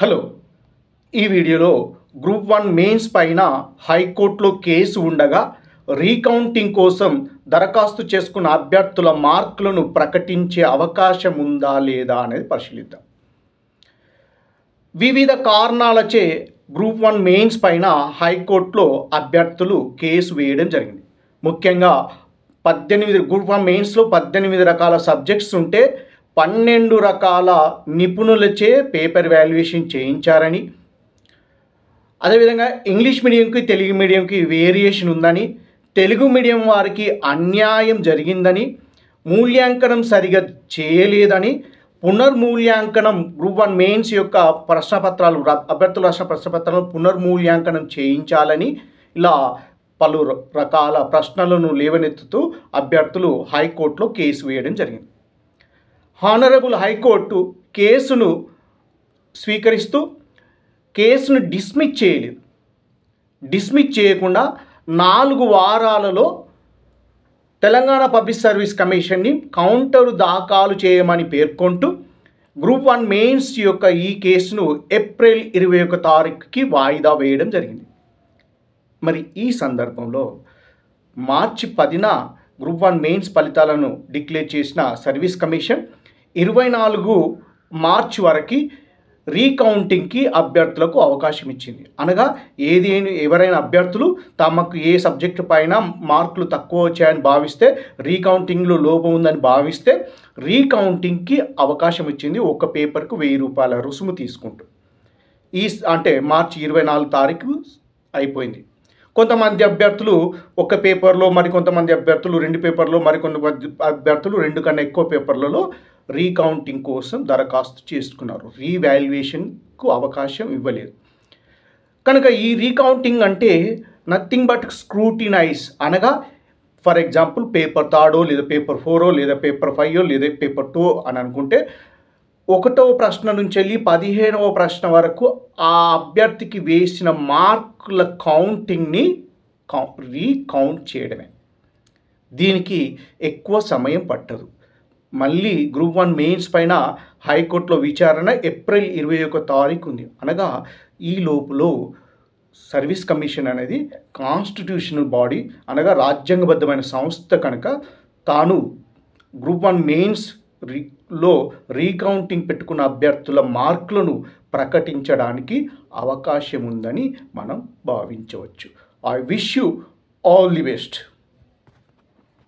Hello, ఈ వీడియోలో group 1 mains పైన హైకోర్టులో కేసు ఉండగా రీకౌంటింగ్ కోసం దరఖాస్తు చేసుకున్న అభ్యర్థుల మార్కులను ప్రకటించే అవకాశం ఉందా లేదా అనేది పరిశీలిద్దాం. వివిధ కారణాలచే గ్రూప్ 1 మెయిన్స్ పైన హైకోర్టులో అభ్యర్థులు కేసు వేయడం జరిగింది. ముఖ్యంగా గ్రూప్ 1 మెయిన్స్లో 18 రకాల సబ్జెక్ట్స్ ఉంటే 12 రకాల నిపుణులచే పేపర్ వాల్యుయేషన్ చేయించారని, అదేవిధంగా ఇంగ్లీష్ మీడియంకి తెలుగు మీడియంకి వేరియేషన్ ఉందని, తెలుగు మీడియం వారికి అన్యాయం జరిగిందని, మూల్యాంకనం సరిగా చేయలేదని, పునర్మూల్యాంకనం గ్రూప్ 1 మెయిన్స్ యొక్క ప్రశ్నపత్రాలు అభ్యర్థులు రాసిన ప్రశ్నపత్రాలను పునర్మూల్యాంకనం చేయించాలని ఇలా పలు రకాల ప్రశ్నలను లేవనెత్తుతూ అభ్యర్థులు హైకోర్టులో కేసు వేయడం జరిగింది. హానరబుల్ హైకోర్టు కేసును స్వీకరిస్తూ కేసును డిస్మిస్ చేయలేదు. డిస్మిస్ చేయకుండా 4 వారాలలో తెలంగాణ పబ్లిక్ సర్వీస్ కమిషన్ని కౌంటర్ దాఖలు చేయమని పేర్కొంటూ గ్రూప్ 1 మెయిన్స్ యొక్క ఈ కేసును ఏప్రిల్ 21 తారీఖుకి వాయిదా వేయడం జరిగింది. మరి ఈ సందర్భంలో మార్చి 10న గ్రూప్ 1 మెయిన్స్ ఫలితాలను డిక్లేర్ చేసిన సర్వీస్ కమిషన్ 24 మార్చి వరకు రీకౌంటింగ్కి అభ్యర్థులకు అవకాశం ఇచ్చింది. అనగా ఎవరైనా అభ్యర్థులు తమకు ఏ సబ్జెక్టు పైన మార్కులు తక్కువ వచ్చాయని భావిస్తే, రీకౌంటింగ్లో లోపం ఉందని భావిస్తే రీకౌంటింగ్కి అవకాశం ఇచ్చింది. ఒక పేపర్కు 1000 రూపాయల రుసుము తీసుకుంటూ. అంటే మార్చి 24 తారీఖు అయిపోయింది. కొంతమంది అభ్యర్థులు ఒక పేపర్లో, మరికొంతమంది అభ్యర్థులు 2 పేపర్లో, మరికొంతమంది అభ్యర్థులు 2 కన్నా ఎక్కువ పేపర్లలో రీకౌంటింగ్ కోసం దరఖాస్తు చేసుకున్నారు. రీవాల్యుయేషన్కు అవకాశం ఇవ్వలేదు. కనుక ఈ రీకౌంటింగ్ అంటే నథింగ్ బట్ స్క్రూటినైజ్. అనగా ఫర్ ఎగ్జాంపుల్ పేపర్ 3 లేదా పేపర్ 4 లేదా పేపర్ 5 లేదా పేపర్ 2 అని అనుకుంటే 1వ ప్రశ్న నుంచి వెళ్ళి 15వ ప్రశ్న వరకు ఆ అభ్యర్థికి వేసిన మార్కుల కౌంటింగ్ని రీకౌంట్ చేయడమే. దీనికి ఎక్కువ సమయం పట్టదు. మళ్ళీ గ్రూప్ 1 మెయిన్స్ పైన హైకోర్టులో విచారణ ఏప్రిల్ 21 తారీఖు ఉంది. అనగా ఈ లోపులో సర్వీస్ కమిషన్ అనేది కాన్స్టిట్యూషనల్ బాడీ, అనగా రాజ్యాంగబద్ధమైన సంస్థ కనుక తాను గ్రూప్ 1 మెయిన్స్ లో రీకౌంటింగ్ పెట్టుకున్న అభ్యర్థుల మార్కులను ప్రకటించడానికి అవకాశం ఉందని మనం భావించవచ్చు. I wish you all the best.